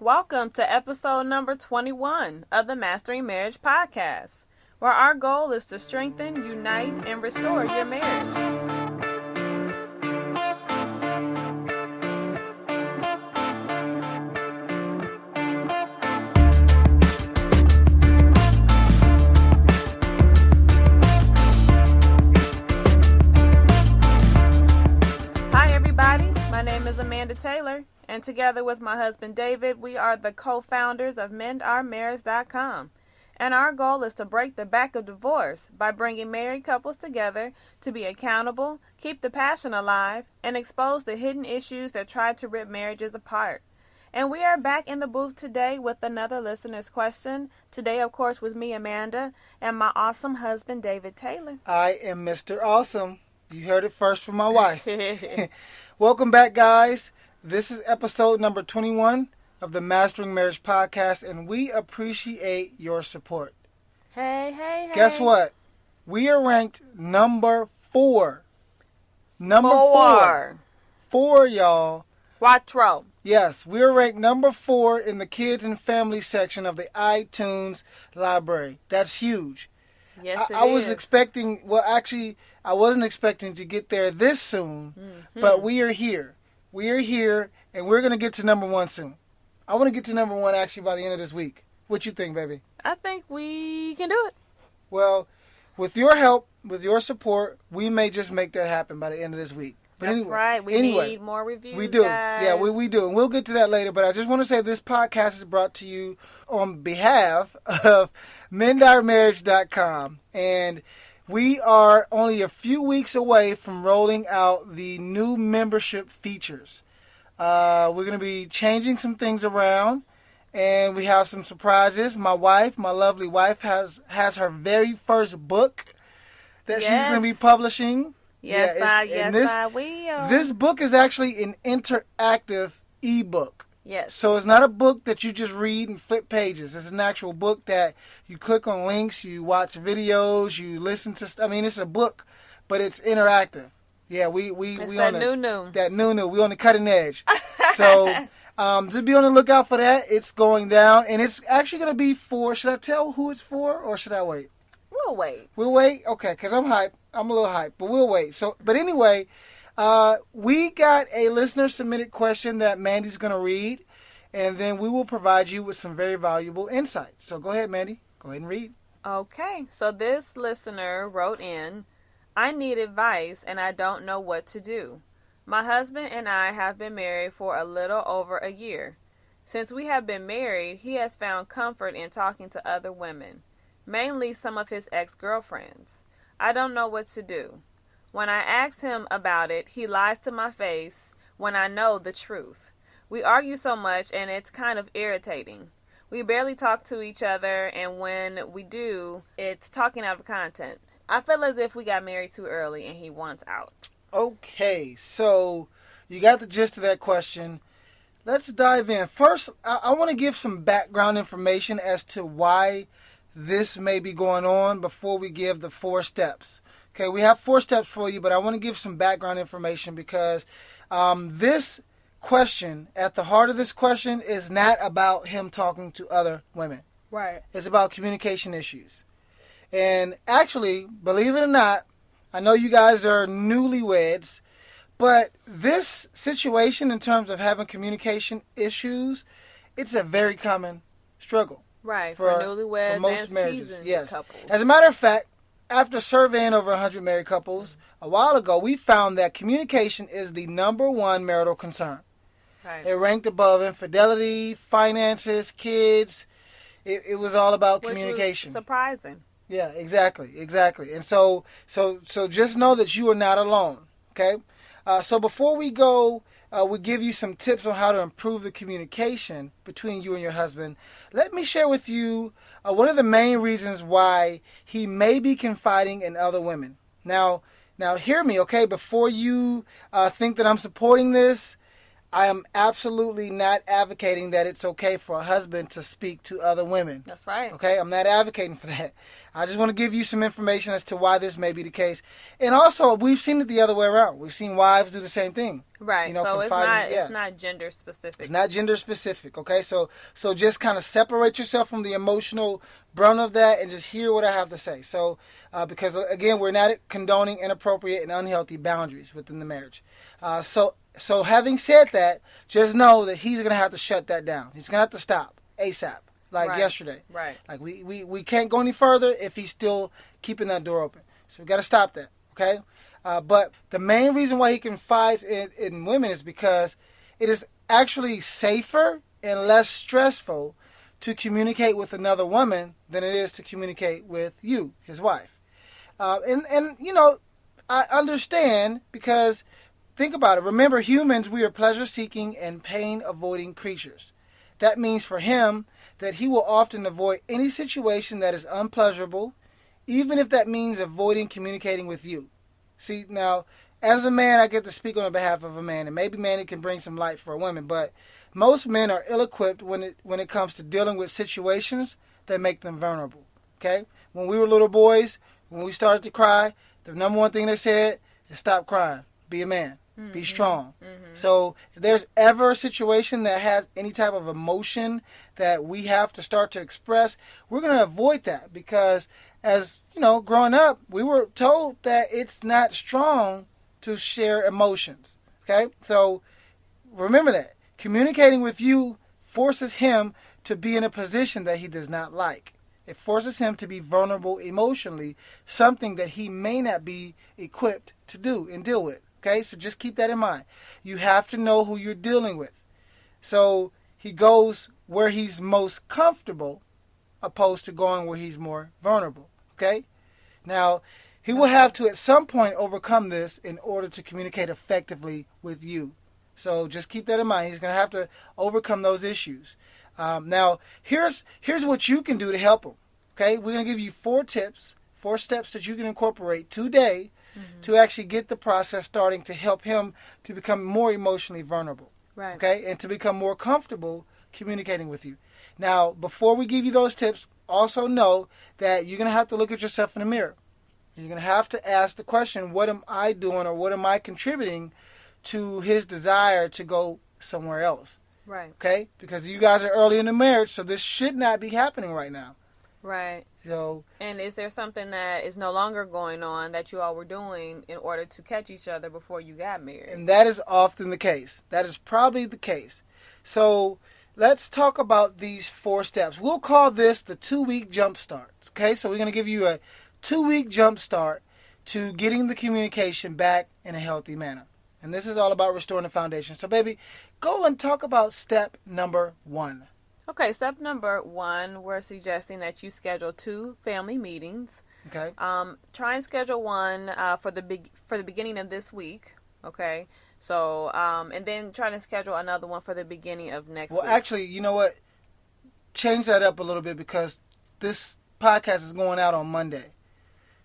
Welcome to episode number 21 of the Mastering Marriage podcast, where our goal is to strengthen, unite, and restore your marriage. Hi everybody, my name is Amanda Taylor. And together with my husband David, we are the co-founders of mendourmarriage.com. And our goal is to break the back of divorce by bringing married couples together to be accountable, keep the passion alive, and expose the hidden issues that try to rip marriages apart. And we are back in the booth today with another listener's question. Today, of course, with me, Amanda, and my awesome husband, David Taylor. I am Mr. Awesome. You heard it first from my wife. Welcome back, guys. This is episode number 21 of the Mastering Marriage podcast, and we appreciate your support. Hey. Guess what? We are ranked number 4. Number 4. 4, y'all. Quattro. Yes, we are ranked number 4 in the kids and family section of the iTunes library. That's huge. Yes, I was expecting, I wasn't expecting to get there this soon, but we are here. We are here, and we're going to get to number 1 soon. I want to get to number 1 actually by the end of this week. What you think, baby? I think we can do it. Well, with your help, with your support, we may just make that happen by the end of this week. But That's anyway, right. We need more reviews, We do. guys. Yeah, we do. And we'll get to that later. But I just want to say this podcast is brought to you on behalf of mendourmarriage.com. And we are only a few weeks away from rolling out the new membership features. We're going to be changing some things around, and we have some surprises. My lovely wife, has her very first book that she's going to be publishing. Yes, I will. This book is actually an interactive ebook. Yes. So it's not a book that you just read and flip pages. It's an actual book that you click on links, you watch videos, you listen to. It's a book, but it's interactive. Yeah, we that new. That new. We on the cutting edge. So just be on the lookout for that. It's going down, and it's actually going to be for. Should I tell who it's for, or should I wait? We'll wait. We'll wait. Okay, because I'm hyped. I'm a little hyped, but we'll wait. So, but anyway. We got a listener submitted question that Mandy's going to read, and then we will provide you with some very valuable insights. So go ahead, Mandy. Go ahead and read. Okay. So this listener wrote in, I need advice and I don't know what to do. My husband and I have been married for a little over a year. Since we have been married, he has found comfort in talking to other women, mainly some of his ex-girlfriends. I don't know what to do. When I ask him about it, he lies to my face when I know the truth. We argue so much and it's kind of irritating. We barely talk to each other, and when we do, it's talking out of content. I feel as if we got married too early and he wants out. Okay, so you got the gist of that question. Let's dive in. First, I want to give some background information as to why this may be going on before we give the 4 steps. Okay, we have 4 steps for you, but I want to give some background information because this question, at the heart of this question, is not about him talking to other women. Right. It's about communication issues. And actually, believe it or not, I know you guys are newlyweds, but this situation in terms of having communication issues, it's a very common struggle. Right, for newlyweds for most and marriages. seasoned Yes. couples. As a matter of fact, after surveying over 100 married couples a while ago, we found that communication is the number 1 marital concern. Right. It ranked above infidelity, finances, kids. It was all about communication. Which was surprising. Yeah, exactly. And so just know that you are not alone. Okay. So before we go, we give you some tips on how to improve the communication between you and your husband. Let me share with you one of the main reasons why he may be confiding in other women. Now hear me, okay? Before you think that I'm supporting this, I am absolutely not advocating that it's okay for a husband to speak to other women. That's right. Okay, I'm not advocating for that. I just want to give you some information as to why this may be the case. And also, we've seen it the other way around. We've seen wives do the same thing. Right. You know, so confiding, it's not gender specific. It's not gender specific. Okay, so just kind of separate yourself from the emotional brunt of that and just hear what I have to say. So, because again, we're not condoning inappropriate and unhealthy boundaries within the marriage. So having said that, just know that he's going to have to shut that down. He's going to have to stop ASAP, like yesterday. Right. Like we can't go any further if he's still keeping that door open. So we got to stop that, okay? But the main reason why he confides in women is because it is actually safer and less stressful to communicate with another woman than it is to communicate with you, his wife. And you know, I understand because... Think about it. Remember, humans, we are pleasure-seeking and pain-avoiding creatures. That means for him that he will often avoid any situation that is unpleasurable, even if that means avoiding communicating with you. See, now, as a man, I get to speak on behalf of a man, and maybe, man, it can bring some light for a woman, but most men are ill-equipped when it comes to dealing with situations that make them vulnerable. Okay? When we were little boys, when we started to cry, the number one thing they said is stop crying. Be a man. Mm-hmm. Be strong. Mm-hmm. So if there's ever a situation that has any type of emotion that we have to start to express, we're going to avoid that because as, you know, growing up, we were told that it's not strong to share emotions. Okay? So remember that. Communicating with you forces him to be in a position that he does not like. It forces him to be vulnerable emotionally, something that he may not be equipped to do and deal with. Okay, so just keep that in mind. You have to know who you're dealing with. So he goes where he's most comfortable opposed to going where he's more vulnerable. Okay? Now, he will have to at some point overcome this in order to communicate effectively with you. So just keep that in mind. He's going to have to overcome those issues. Now, here's what you can do to help him. Okay? We're going to give you 4 tips, 4 steps that you can incorporate today to actually get the process starting to help him to become more emotionally vulnerable. Right. Okay? And to become more comfortable communicating with you. Now, before we give you those tips, also know that you're going to have to look at yourself in the mirror. You're going to have to ask the question, what am I doing or what am I contributing to his desire to go somewhere else? Right. Okay? Because you guys are early in the marriage, so this should not be happening right now. Right. So, and is there something that is no longer going on that you all were doing in order to catch each other before you got married? And that is often the case. That is probably the case. So let's talk about these 4 steps. We'll call this the 2-week jump start. Okay, so we're going to give you a 2-week jump start to getting the communication back in a healthy manner. And this is all about restoring the foundation. So baby, go and talk about step number 1. Okay, step number 1, we're suggesting that you schedule 2 family meetings. Okay. Try and schedule one for the beginning of this week. Okay. So, and then try to schedule another one for the beginning of next week. Well, actually, you know what? Change that up a little bit because this podcast is going out on Monday.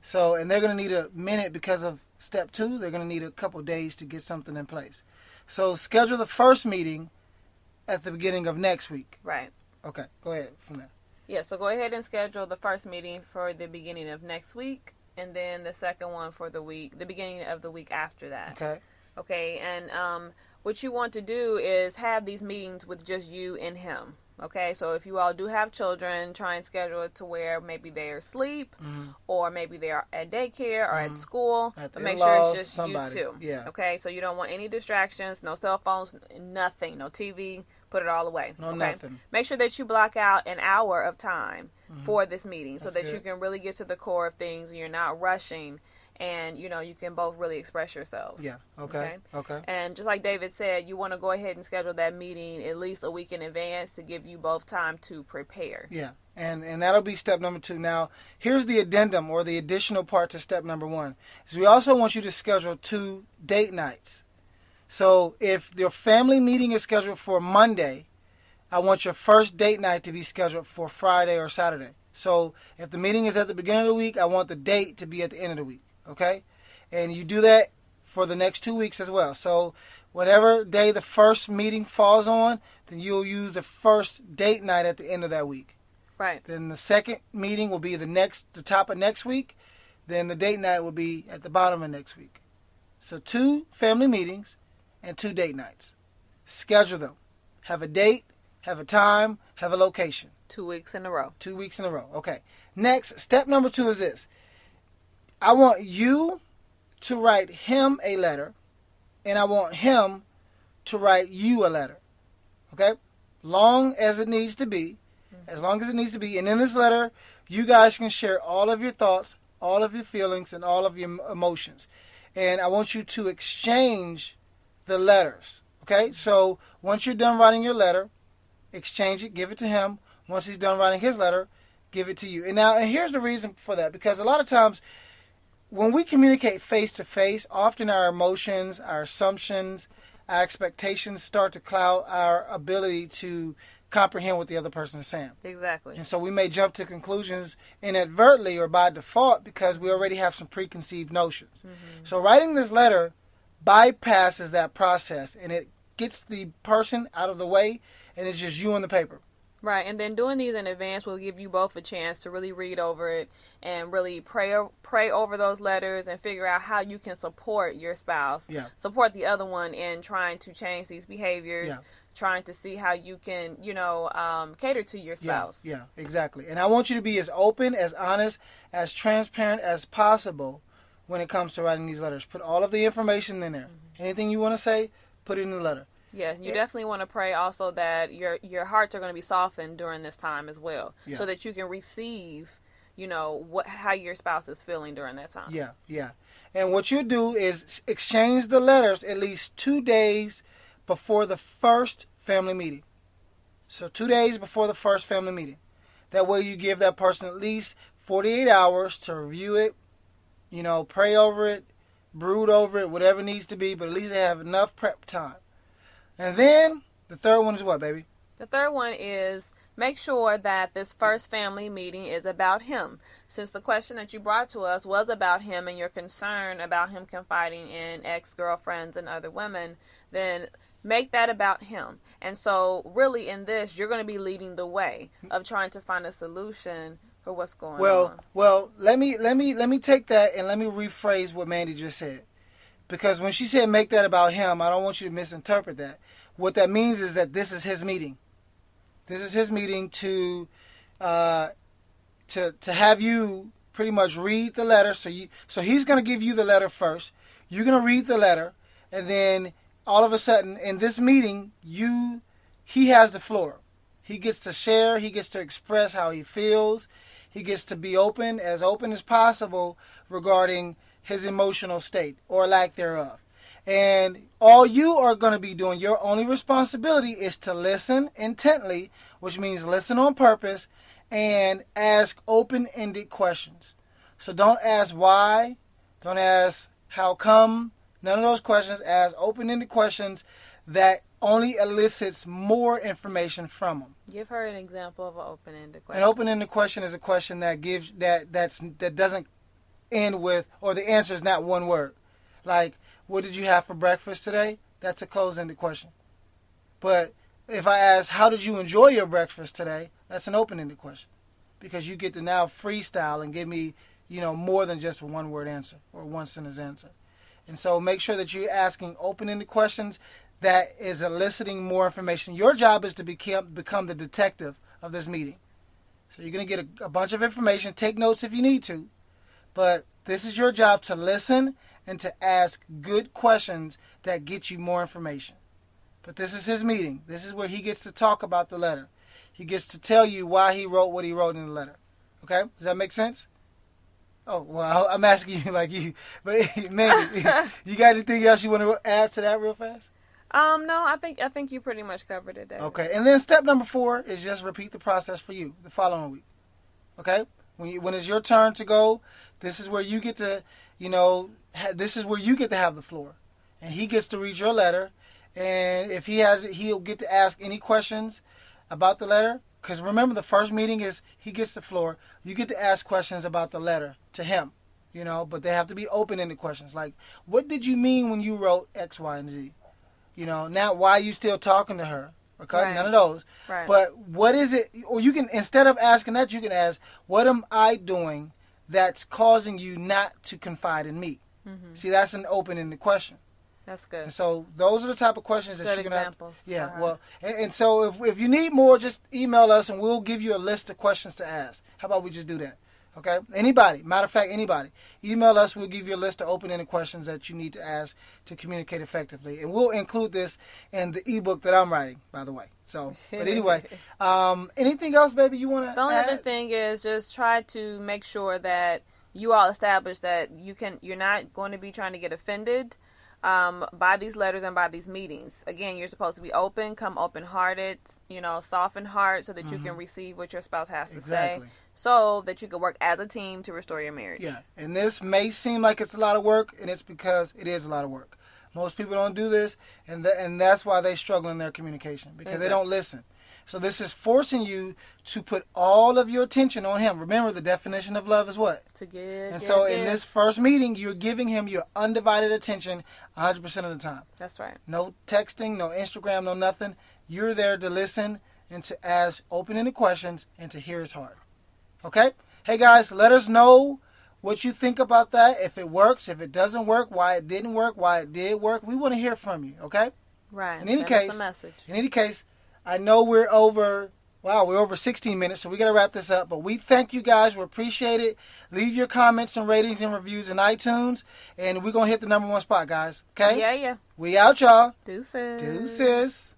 So, and they're going to need a minute because of step 2. They're going to need a couple days to get something in place. So, schedule the first meeting at the beginning of next week. Right. Okay, go ahead from there. Yeah, so go ahead and schedule the first meeting for the beginning of next week, and then the second one for the beginning of the week after that. Okay. Okay, and what you want to do is have these meetings with just you and him. Okay, so if you all do have children, try and schedule it to where maybe they're asleep, or maybe they're at daycare or at school, but make sure it's just somebody. You two. Yeah. Okay, so you don't want any distractions, no cell phones, nothing, no TV. Put it all away. No, nothing. Make sure that you block out an hour of time for this meeting so that you can really get to the core of things and you're not rushing and, you know, you can both really express yourselves. Yeah. Okay. And just like David said, you want to go ahead and schedule that meeting at least a week in advance to give you both time to prepare. Yeah. And that'll be step number 2. Now, here's the addendum or the additional part to step number 1. Is we also want you to schedule 2 date nights. So if your family meeting is scheduled for Monday, I want your first date night to be scheduled for Friday or Saturday. So if the meeting is at the beginning of the week, I want the date to be at the end of the week. Okay? And you do that for the next 2 weeks as well. So Whatever day the first meeting falls on, then you'll use the first date night at the end of that week. Right. Then the second meeting will be the top of next week. Then the date night will be at the bottom of next week. So 2 family meetings and 2 date nights. Schedule them. Have a date, have a time, have a location. 2 weeks in a row. 2 weeks in a row. Okay. Next, step number 2 is this. I want you to write him a letter, and I want him to write you a letter. Okay? Long as it needs to be. As long as it needs to be. And in this letter, you guys can share all of your thoughts, all of your feelings, and all of your emotions. And I want you to exchange the letters. Okay? So once you're done writing your letter, exchange it, give it to him. Once he's done writing his letter, give it to you. And here's the reason for that. Because a lot of times, when we communicate face to face, often our emotions, our assumptions, our expectations start to cloud our ability to comprehend what the other person is saying. Exactly. And so we may jump to conclusions inadvertently or by default because we already have some preconceived notions. Mm-hmm. So writing this letter bypasses that process, and it gets the person out of the way, and it's just you and the paper. Right, and then doing these in advance will give you both a chance to really read over it and really pray over those letters and figure out how you can support your spouse, support the other one in trying to change these behaviors, trying to see how you can, cater to your spouse. Yeah, exactly. And I want you to be as open, as honest, as transparent as possible when it comes to writing these letters. Put all of the information in there. Mm-hmm. Anything you want to say, put it in the letter. Yes, you definitely want to pray also that your hearts are going to be softened during this time as well, so that you can receive, how your spouse is feeling during that time. Yeah. And what you do is exchange the letters at least 2 days before the first family meeting. So 2 days before the first family meeting. That way you give that person at least 48 hours to review it, pray over it, brood over it, whatever needs to be, but at least they have enough prep time. And then the third one is what, baby? The third one is make sure that this first family meeting is about him. Since the question that you brought to us was about him and your concern about him confiding in ex-girlfriends and other women, then make that about him. And so really in this, you're going to be leading the way of trying to find a solution for what's going on. Well, let me take that and let me rephrase what Mandy just said. Because when she said make that about him, I don't want you to misinterpret that. What that means is that this is his meeting. This is his meeting to have you pretty much read the letter. So he's going to give you the letter first. You're going to read the letter, and then all of a sudden in this meeting, he has the floor. He gets to share. He gets to express how he feels. He gets to be open as possible regarding his emotional state or lack thereof. And all you are going to be doing, your only responsibility is to listen intently, which means listen on purpose, and ask open-ended questions. So don't ask why, don't ask how come, none of those questions. Ask open-ended questions that only elicits more information from them. Give her an example of an open-ended question. An open-ended question is a question that gives that doesn't end with, or the answer is not one word. Like, what did you have for breakfast today? That's a closed-ended question. But if I ask, how did you enjoy your breakfast today? That's an open-ended question. Because you get to now freestyle and give me, more than just a one-word answer or one-sentence answer. And so make sure that you're asking open-ended questions that is eliciting more information. Your job is to become the detective of this meeting. So you're going to get a bunch of information. Take notes if you need to. But this is your job to listen and to ask good questions that get you more information. But this is his meeting. This is where he gets to talk about the letter. He gets to tell you why he wrote what he wrote in the letter. Okay? Does that make sense? Oh, well, I'm asking you like you. But, man, you got anything else you want to add to that real fast? No, I think you pretty much covered it, David. Okay, and then step number 4 is just repeat the process for you the following week. Okay? When it's your turn to go, this is where you get to, this is where you get to have the floor. And he gets to read your letter. And if he has it, he'll get to ask any questions about the letter. Because remember, the first meeting is he gets the floor. You get to ask questions about the letter to him, but they have to be open-ended questions. Like, what did you mean when you wrote X, Y, and Z? Not why are you still talking to her? Okay, Right. none of those. Right. But what is it? Or you can, instead of asking that, you can ask, what am I doing that's causing you not to confide in me? Mm-hmm. See, that's an open-ended question. That's good. And so those are the type of questions that Good you're going to have. examples. Yeah, well, and so if you need more, just email us and we'll give you a list of questions to ask. How about we just do that? Okay? Anybody, matter of fact, anybody. Email us, we'll give you a list of open-ended questions that you need to ask to communicate effectively. And we'll include this in the ebook that I'm writing, by the way. So, but anyway, anything else, baby, you want to add? The only other thing is just try to make sure that you all establish that you're not going to be trying to get offended by these letters and by these meetings. Again, you're supposed to be open, come open-hearted, soften heart so that you can receive what your spouse has to say, so that you can work as a team to restore your marriage. Yeah, and this may seem like it's a lot of work, and it's because it is a lot of work. Most people don't do this, and that's why they struggle in their communication, because they don't listen. So this is forcing you to put all of your attention on him. Remember, the definition of love is what? To give. And so in this first meeting, you're giving him your undivided attention 100% of the time. That's right. No texting, no Instagram, no nothing. You're there to listen and to ask open-ended questions and to hear his heart. Okay? Hey, guys, let us know what you think about that. If it works, if it doesn't work, why it didn't work, why it did work. We want to hear from you, okay? Right. In any case, a message. In any case, I know we're over 16 minutes, so we got to wrap this up. But we thank you guys. We appreciate it. Leave your comments and ratings and reviews in iTunes, and we're going to hit the #1 spot, guys. Okay? Yeah. We out, y'all. Deuces. Deuces.